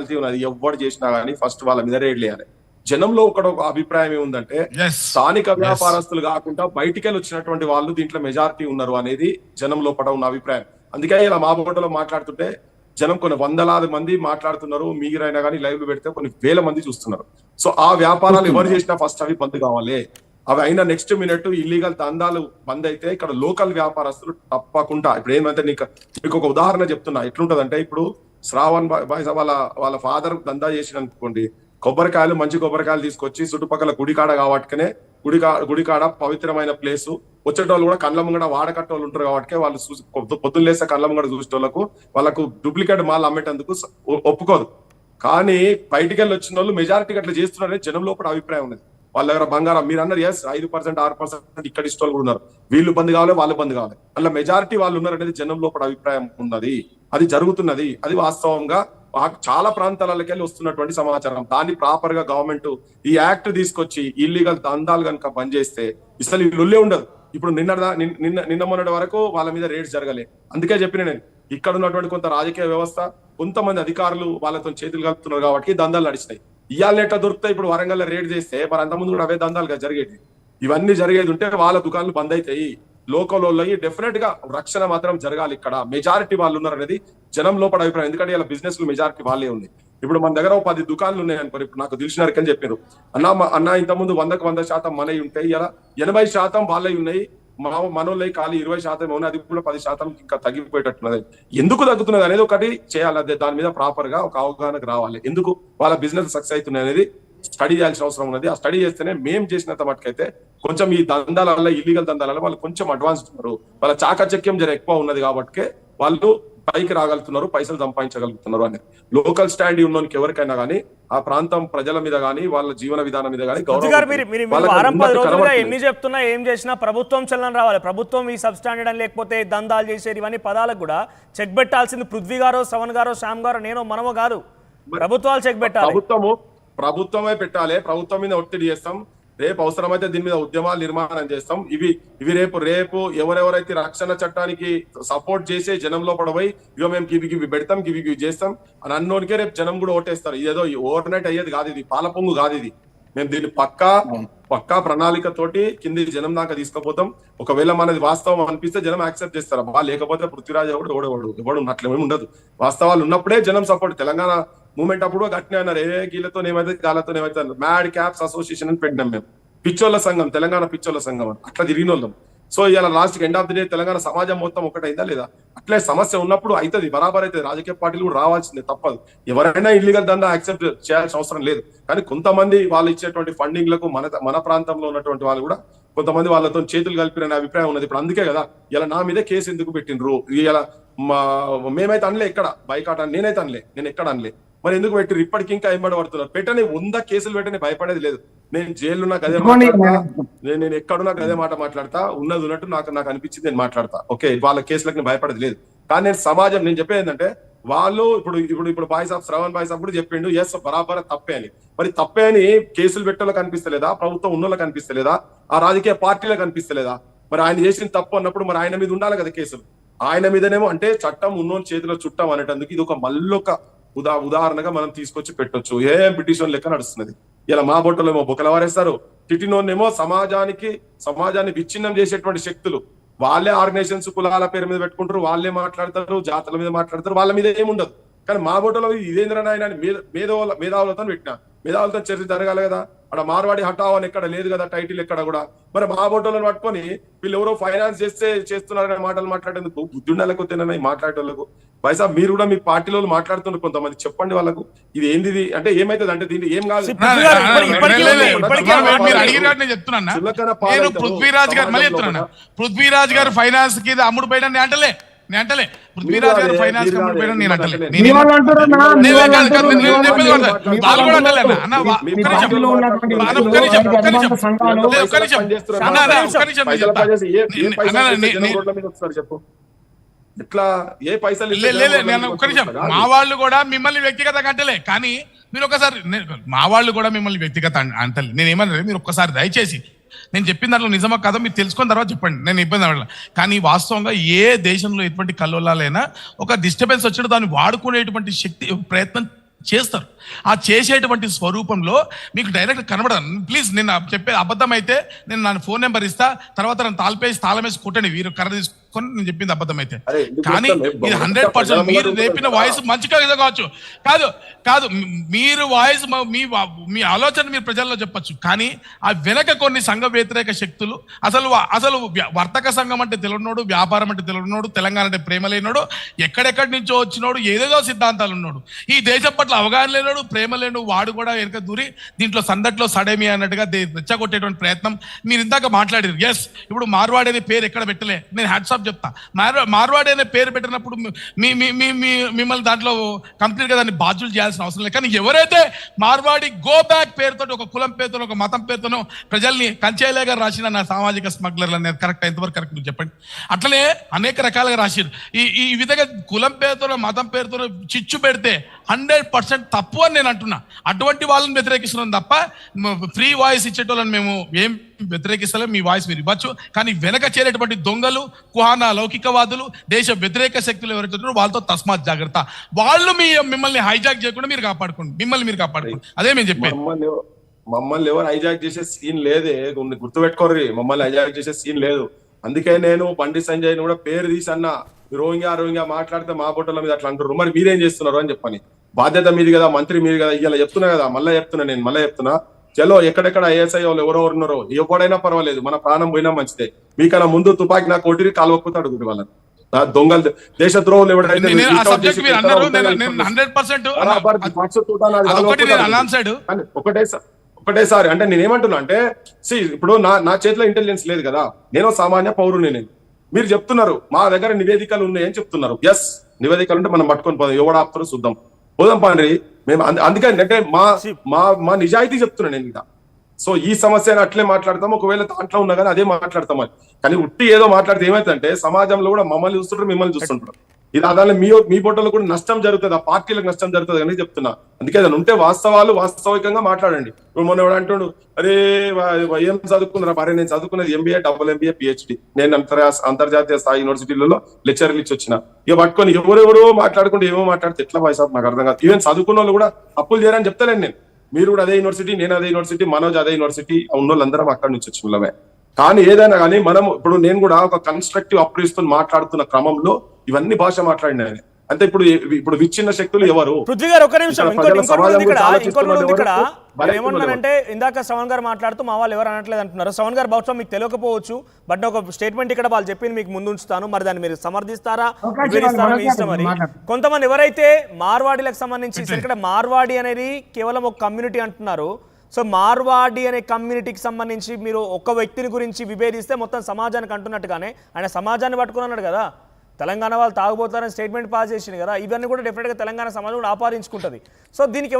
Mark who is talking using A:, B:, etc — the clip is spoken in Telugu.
A: కల్తీ ఉన్నది ఎవరు చేసినా కానీ ఫస్ట్ వాళ్ళ మీద రేడ్ లేయాలి. జనంలో ఒక అభిప్రాయం ఏముందంటే స్థానిక వ్యాపారస్తులు కాకుండా బయటికెళ్ళి వచ్చినటువంటి వాళ్ళు దీంట్లో మెజారిటీ ఉన్నారు అనేది జనం లోపల ఉన్న అభిప్రాయం. అందుకే ఇలా మా బోటలో మాట్లాడుతుంటే జనం కొన్ని వందలాది మంది మాట్లాడుతున్నారు. మీరైనా కానీ లైవ్ పెడితే కొన్ని వేల మంది చూస్తున్నారు. సో ఆ వ్యాపారాలు ఎవరు చేసినా ఫస్ట్ అవి బంద్ కావాలి. అవి అయినా నెక్స్ట్ మినిట్ ఇల్లీగల్ దందాలు బంద్ అయితే ఇక్కడ లోకల్ వ్యాపారస్తులు తప్పకుండా ఇప్పుడు ఏమంటే మీకు ఒక ఉదాహరణ చెప్తున్నా. ఎట్లుంటదంటే ఇప్పుడు శ్రావణ్ బాయ్ వాళ్ళ ఫాదర్ దందా చేసిన అనుకోండి, కొబ్బరికాయలు మంచి కొబ్బరికాయలు తీసుకొచ్చి చుట్టుపక్కల గుడికాడ కాబట్టినే గుడికాడ పవిత్రమైన ప్లేసు వచ్చేటోళ్ళు కూడా కళ్ళ ముంగడ వాడకట్టోళ్ళు ఉంటారు కాబట్టి వాళ్ళు పొద్దున్న లేసే కళ్ళ ముంగడ చూసేటోళ్లకు వాళ్ళకు డూప్లికేట్ మాల్ అమ్మేటందుకు ఒప్పుకోదు. కానీ బయటికి వెళ్ళి వచ్చిన వాళ్ళు మెజారిటీ అట్లా చేస్తున్నారని జనం లోపల అభిప్రాయం ఉన్నది. వాళ్ళ దగ్గర బంగారం మీరు అన్నారు 5%, 6% ఇక్కడ ఇష్టోళ్ళు కూడా ఉన్నారు. వీళ్ళు బంద్ కావాలి, వాళ్ళు బంద్ కావాలి. అలా మెజారిటీ వాళ్ళు ఉన్నారు అనేది జనం లోపల అభిప్రాయం ఉన్నది. అది జరుగుతున్నది. అది వాస్తవంగా చాలా ప్రాంతాలకి వెళ్ళి వస్తున్నటువంటి సమాచారం. దాన్ని ప్రాపర్ గా గవర్నమెంట్ ఈ యాక్ట్ తీసుకొచ్చి ఇల్లీగల్ దందాలు కనుక బంద్ చేస్తే ఇసలు ఈ లొల్లే ఉండదు. ఇప్పుడు నిన్న మొన్నటి వరకు వాళ్ళ మీద రేట్స్ జరగలే. అందుకే చెప్పిన నేను ఇక్కడ ఉన్నటువంటి కొంత రాజకీయ వ్యవస్థ కొంతమంది అధికారులు వాళ్ళతో చేతులు కలుపుతున్నారు కాబట్టి దందాలు నడిచినాయి. ఇవాళ ఎట్లా దొరుకుతాయి? ఇప్పుడు వరంగల్ రేట్ చేస్తే మరి అంతకుముందు కూడా అవే దందాలుగా జరిగేది. ఇవన్నీ జరిగేది ఉంటే వాళ్ళ దుకాణాలు బంద్ అవుతాయి. లోకల్ వాళ్ళు డెఫినెట్ గా రక్షణ మాత్రం జరగాలి. ఇక్కడ మెజారిటీ వాళ్ళు ఉన్నారు అనేది జనం లోపల అభిప్రాయం. ఎందుకంటే ఇలా బిజినెస్ లో మెజారిటీ వాళ్ళే ఉంది. ఇప్పుడు మన దగ్గర 10 దుకాణాలు ఉన్నాయి అనుకోరు. ఇప్పుడు నాకు తెలిసిన అని చెప్పారు అన్న ఇంతకుముందు 100% మనవి ఉంటాయి, ఇలా 80% వాళ్ళవి ఉన్నాయి. మనోళ్ళకి ఖాళీ 20% ఉన్నాయి. అది కూడా 10% ఇంకా తగ్గిపోయేటట్టున్నది. ఎందుకు తగ్గుతున్నది అనేది ఒకటి చేయాలి. అదే దాని మీద ప్రాపర్ గా ఒక అవగాహనకు రావాలి. ఎందుకు వాళ్ళ బిజినెస్ సక్సెస్ అవుతున్నాయి అనేది స్టడీ చేయాల్సిన అవసరం ఉన్నది. ఆ స్టడీ చేస్తేనే మేము చేసినంత మటుకైతే కొంచెం ఈ దందాల ఇల్లీగల్ దందాల వాళ్ళు కొంచెం అడ్వాన్స్ ఉన్నారు. వాళ్ళ చాకచక్యం జర ఎక్కువ ఉన్నది కాబట్టి వాళ్ళు పైకి రాగలుగుతున్నారు, పైసలు సంపాదించగలుగుతున్నారు అని. లోకల్ స్టాండ్ ఉన్నోనికి ఎవరికైనా కానీ ఆ ప్రాంతం ప్రజల మీద కానీ వాళ్ళ జీవన విధానం మీద కానీ
B: ఎన్ని చెప్తున్నా ఏం చేసినా ప్రభుత్వం చలనం రావాలి. ప్రభుత్వం ఈ సబ్ స్టాండర్డ్ అని లేకపోతే దందాలు చేసేది ఇవన్నీ పదాలకు కూడా చెక్ పెట్టాల్సింది పృథ్వీ గారో, శ్రవణ్ గారో, శ్యామ్ గారో, నేను మనమో కాదు. ప్రభుత్వాలు చెక్ పెట్టాలి.
A: ప్రభుత్వమే పెట్టాలి. ప్రభుత్వం మీద ఒత్తిడి చేస్తాం. రేపు అవసరమైతే దీని మీద ఉద్యమాలు నిర్మాణం చేస్తాం. ఇవి రేపు ఎవరెవరైతే రక్షణ చట్టానికి సపోర్ట్ చేసే జనంలో పడబోయి ఇగో మేము గివి పెడతాం, గివి చేస్తాం అని అన్నోనికే రేపు జనం కూడా ఓటేస్తారు. ఇదేదో ఓవర్ నైట్ అయ్యేది కాదు, ఇది పాలపొంగు కాదు. ఇది మేము దీన్ని పక్కా ప్రణాళికతోటి కింది జనం దాకా తీసుకుపోతాం. ఒకవేళ మనది వాస్తవం అనిపిస్తే జనం యాక్సెప్ట్ చేస్తారు. లేకపోతే పృథ్వీరాజ్ ఎవడు ఉన్నట్లేమీ ఉండదు. వాస్తవాలు ఉన్నప్పుడే జనం సపోర్ట్. తెలంగాణ మూమెంట్ అప్పుడు గట్టినే అన్నారు, గీలతో ఏమైతే గాలతో ఏమైతే మ్యాడ్ క్యాప్స్ అసోసియేషన్ అని పెట్టినాం మేము. పిచ్చోళ్ళ సంఘం, తెలంగాణ పిచ్చోళ్ళ సంఘం అని అట్లా తిరిగిన వాళ్ళం. సో ఇలా last end of the day Telangana సమాజం మొత్తం ఒకటైందా లేదా? అట్లే సమస్య ఉన్నప్పుడు అవుతుంది, బరాబర్ అవుతుంది. రాజకీయ పార్టీలు కూడా రావాల్సిందే, తప్పదు. ఎవరైనా ఇల్లీగల్ దందా యాక్సెప్ట్ చేయాల్సిన అవసరం లేదు. కానీ కొంతమంది వాళ్ళు ఇచ్చేటువంటి ఫండింగ్లకు మన ప్రాంతంలో ఉన్నటువంటి వాళ్ళు కూడా కొంతమంది వాళ్ళతో చేతులు కలిపిన అభిప్రాయం ఉన్నది. ఇప్పుడు అందుకే కదా ఇలా నా మీద కేసు ఎందుకు పెట్టినరు. ఇలా మేమైతే అనలే, ఎక్కడ బైకాట్ అని నేనైతే అనలే, నేను ఎక్కడ అనలే. మరి ఎందుకు పెట్టిరు? ఇప్పటికి ఇంకా ఎంబడి పడుతున్నారు. పెట్టని 100 కేసులు పెట్టని భయపడేది లేదు. నేను జైల్లో గదే మాట్లాడతా, నేను ఎక్కడున్నా గదే మాట మాట్లాడతా. ఉన్నది ఉన్నట్టు నాకు అనిపించింది నేను మాట్లాడతా. ఓకే, వాళ్ళ కేసులకు నేను భయపడేది లేదు. కానీ నేను సమాజం నేను చెప్పేది ఏంటంటే వాళ్ళు ఇప్పుడు శ్రవణ్ బాయ్ సాబ్ కూడా చెప్పిండు ఎస్ బరాబర్ తప్పే అని. మరి తప్పే అని కేసులు పెట్టేలా కనిపిస్తలేదా? ప్రభుత్వం ఉన్నోళ్ళ కనిపిస్తలేదా? ఆ రాజకీయ పార్టీలకు కనిపిస్తలేదా? మరి ఆయన చేసిన తప్పు అన్నప్పుడు మరి ఆయన మీద ఉండాలి కదా కేసులు. ఆయన మీదనేమో అంటే చట్టం ఉన్నోని చేతిలో చుట్టం అనేటందుకు ఇది ఒక మళ్ళొక ఉదాహరణగా మనం తీసుకొచ్చి పెట్టొచ్చు. ఏం పిటిషన్ లెక్క నడుస్తున్నది. ఇలా మా బొట్టలో ఏమో బొక్కల వారేస్తారు, తిట్టినోన్నేమో సమాజాన్ని విచ్ఛిన్నం చేసేటువంటి శక్తులు వాళ్ళే ఆర్గనైజేషన్స్ కులాల పేరు మీద పెట్టుకుంటారు, వాళ్ళే మాట్లాడతారు, జాతుల మీద మాట్లాడతారు, వాళ్ళ మీద ఏముండదు. కానీ మా బొట్టలో ఇదేంద్ర నాయన మేధావులతో పెట్టినా, మేధావులతో చర్చ జరగాలి కదా. అక్కడ మార్వాడి హఠావ్ అని ఎక్కడ లేదు కదా, టైటిల్ ఎక్కడ కూడా. మరి మా బొట్టలను పట్టుకొని వీళ్ళు ఎవరో ఫైనాన్స్ చేస్తున్నారనే మాటలు మాట్లాడేందుకు బుద్ధి ఉండాలకు తినని మాట్లాడేటోళ్ళకు. పైసా మీరు కూడా మీ పార్టీలో మాట్లాడుతున్నారు కొంతమంది, చెప్పండి వాళ్ళకు ఇది ఏంది అంటే ఏమైతుంది అంటే దీన్ని ఏం కాదు.
C: పృథ్వీరాజ్ గారు ఫైనాన్స్ కి అమ్ముడు పోయినా అంటలే పృథ్వీరాజ్ గారు ఫైనాన్స్ నేను
A: చెప్పు ఇట్లా ఏ పైసలు
C: మా వాళ్ళు కూడా మిమ్మల్ని వ్యక్తిగతంగా అంటలే. కానీ మీరు ఒకసారి మా వాళ్ళు కూడా మిమ్మల్ని వ్యక్తిగత అంటలే. నేను ఏమన్నా మీరు ఒక్కసారి దయచేసి నేను చెప్పిన దాంట్లో నిజమా కాదో మీరు తెలుసుకున్న తర్వాత చెప్పండి, నేను ఇబ్బంది అవ్వట్లేదు. కానీ వాస్తవంగా ఏ దేశంలో ఎటువంటి కల్లోలాలైనా ఒక డిస్టర్బెన్స్ వచ్చినా దాన్ని వాడుకునేటువంటి శక్తి ప్రయత్నం చేస్తారు. ఆ చేసేటువంటి స్వరూపంలో మీకు డైరెక్ట్ కనబడదు. ప్లీజ్ నేను చెప్పే అబద్ధం అయితే నేను నా ఫోన్ నెంబర్ ఇస్తా, తర్వాత నన్ను తాళమేసి కొట్టండి, వీరు కర్ర తీసుకొని నేను చెప్పింది అబద్ధం అయితే.
A: అరే, ఎందుకు
C: కానీ
A: చెప్తాను?
C: ఇది 100% మీరు రేపిన వాయిస్ మంచిగా ఏదో కావచ్చు, కాదు మీరు వాయిస్ మీ ఆలోచన మీరు ప్రజల్లో చెప్పొచ్చు, కానీ ఆ వెనక కొన్ని సంఘ వ్యతిరేక శక్తులు, అసలు వర్తక సంఘం అంటే తెలియనోడు, వ్యాపారం అంటే తెలియనోడు, తెలంగాణ అంటే ప్రేమ లేనోడు, ఎక్కడెక్కడి నుంచో వచ్చినోడు, ఏదేదో సిద్ధాంతాలు ఉన్నాడు, ఈ దేశం పట్ల అవగాహన లేనోడు, ప్రేమ లేను వాడు కూడా వెనక దూరి దీంట్లో సందట్లో సడేమి అన్నట్టుగా రెచ్చగొట్టేటువంటి ప్రయత్నం మీరు ఇందాక మాట్లాడారు. ఎస్, ఇప్పుడు మార్వాడి అనే పేరు ఎక్కడ పెట్టలే, నేను హ్యాట్సాప్ చెప్తా. మార్వాడి అనే పేరు పెట్టినప్పుడు మిమ్మల్ని దాంట్లో కంప్లీట్ గా దాన్ని బాధ్యులు చేయాల్సిన అవసరం లేదు. కానీ ఎవరైతే మార్వాడి గో బ్యాక్ పేరుతో, ఒక కులం పేరుతో, ఒక మతం పేరుతోనో ప్రజల్ని కంచేలేగా రాసిన నా సామాజిక స్మగ్లర్లు అనేది కరెక్ట్, ఎంతవరకు కరెక్ట్ మీరు చెప్పండి. అట్లనే అనేక రకాలుగా రాసిరు. ఈ విధంగా కులం పేరుతోనో మతం పేరుతోనో చిచ్చు పెడితే 100% తప్పు అని నేను అంటున్నా. అటువంటి వాళ్ళని వ్యతిరేకిస్తున్నాం తప్ప ఫ్రీ వాయిస్ ఇచ్చేటోళ్ళని మేము ఏం వ్యతిరేకిస్తలేం. మీ వాయిస్ మీరు ఇవ్వచ్చు, కానీ వెనక చేరేటువంటి దొంగలు, కుహానా లౌకికవాదులు, దేశ వ్యతిరేక శక్తులు ఎవరైతే ఉన్నారో వాళ్ళతో తస్మాత్ జాగ్రత్త. వాళ్ళు మిమ్మల్ని హైజాక్ చేయకుండా మీరు కాపాడుకోండి, మిమ్మల్ని మీరు కాపాడుకోండి. అదే మేము చెప్పేది.
A: మమ్మల్ని ఎవరు హైజాక్ చేసే సీన్ లేదే, గుర్తుపెట్టుకోర్రి, మమ్మల్ని హైజాక్ చేసే సీన్ లేదు. అందుకే నేను బండి సంజయ్ కూడా పేరు తీసి అన్నా, రోహింగ్యా మాట్లాడితే మా బొట్టల మీద అట్లా అంటారు, మరి మీరేం చేస్తున్నారు అని చెప్పని. బాధ్యత మీది కదా, మంత్రి మీరు కదా, ఇలా చెప్తున్నా కదా, మళ్ళీ చెప్తున్నా చలో ఎక్కడెక్కడ ఐఎస్ఐ వాళ్ళు ఎవరెవరు ఉన్నారో ఎవడైనా పర్వాలేదు, మన ప్రాణం పోయినా మంచిదే. మీకన్నా ముందు తుపాకి నాకు కొట్టిరి కాలువక్కుతాడు గురి వాళ్ళని, దొంగలు దేశ ద్రోహులు ఎవడైతే ఒకటేసారి అంటే నేనేమంటున్నా అంటే, ఇప్పుడు నా చేతిలో ఇంటెలిజెన్స్ లేదు కదా, నేను సామాన్య పౌరుని. నేను మీరు చెప్తున్నారు మా దగ్గర నివేదికలు ఉన్నాయని చెప్తున్నారు. ఎస్, నివేదికలు ఉంటే మనం పట్టుకొని పోదాం, ఎవడు ఆపుతారో చూద్దాం, పోదాం పండ్రి. మేము అందుకని అంటే మా నిజాయితీ చెప్తున్నా నేను ఇంకా. సో ఈ సమస్యను అట్లే మాట్లాడతాం, ఒకవేళ దాంట్లో ఉన్నా కానీ అదే మాట్లాడతాం. కానీ ఉట్టి ఏదో మాట్లాడితే ఏమైతుందంటే సమాజంలో కూడా మమ్మల్ని చూస్తుంటారు, మిమ్మల్ని చూస్తుంటారు. ఇది అదాని మీ బొట్టలో కూడా నష్టం జరుగుతుంది, ఆ పార్టీలకు నష్టం జరుగుతుంది అని చెప్తున్నా. అందుకే ఏదైనా ఉంటే వాస్తవికంగా మాట్లాడండి. ఇప్పుడు మొన్న ఎవడు అంటాడు, అరే ఏం చదువుకున్నారా, మరి నేను చదువుకున్నది MBA, MBA, PhD, నేను అంతర్జాతీయ స్థాయి యూనివర్సిటీలలో లెక్చర్లు ఇచ్చి వచ్చిన. ఇక పట్టుకొని ఎవరెవరో మాట్లాడుకుంటే ఏమో మాట్లాడితే ఎట్లా వయసు నాకు అర్థం కాదు. ఈవెన్ చదువుకున్న వాళ్ళు కూడా అప్పులు చేయరని చెప్తాను నేను. మీరు కూడా అదే యూనివర్సిటీ, నేను అదే యూనివర్సిటీ, మనోజ్ అదే యూనివర్సిటీ, ఉన్న వాళ్ళందరం అక్కడి నుంచి వచ్చిన వాళ్ళమే. కానీ ఏదైనా కానీ మనం ఇప్పుడు నేను కూడా ఒక కన్స్ట్రక్టివ్ అప్రోచ్ తో మాట్లాడుతున్న క్రమంలో ఇవన్నీ భాష మాట్లాడినా. అంటే ఇప్పుడు విచ్ఛిన్న శక్తులు ఎవరు?
B: పృథ్వీ గారు ఒక నిమిషం, ఏమన్నానంటే ఇందాక శ్రవణ్ గారు మాట్లాడుతూ మా వాళ్ళు ఎవరు అనట్లేదు అంటున్నారు. శ్రవణ్ గారు బహుశా మీకు తెలియకపోవచ్చు, బట్ ఒక స్టేట్మెంట్ ఇక్కడ వాళ్ళు చెప్పింది మీకు ముందు ఉంచుతాను, మరి దాన్ని మీరు సమర్థిస్తారా వివరిస్తారా మీ ఇష్టం. మరి కొంతమంది ఎవరైతే మార్వాడీలకు సంబంధించి, ఇక్కడ మార్వాడి అనేది కేవలం ఒక కమ్యూనిటీ అంటున్నారు. సో మార్వాడి అనే కమ్యూనిటీకి సంబంధించి మీరు ఒక వ్యక్తిని గురించి విభేదిస్తే మొత్తం సమాజానికి అంటున్నట్టుగానే ఆయన సమాజాన్ని పట్టుకుని అన్నాడు కదా, తెలంగాణ వాళ్ళు తాగుబోతారని స్టేట్మెంట్ పాస్ చేసింది కదా, ఇవన్నీ కూడా డెఫినెట్గా తెలంగాణ సమాజం కూడా ఆపాదించుకుంటుంది. సో దీనికి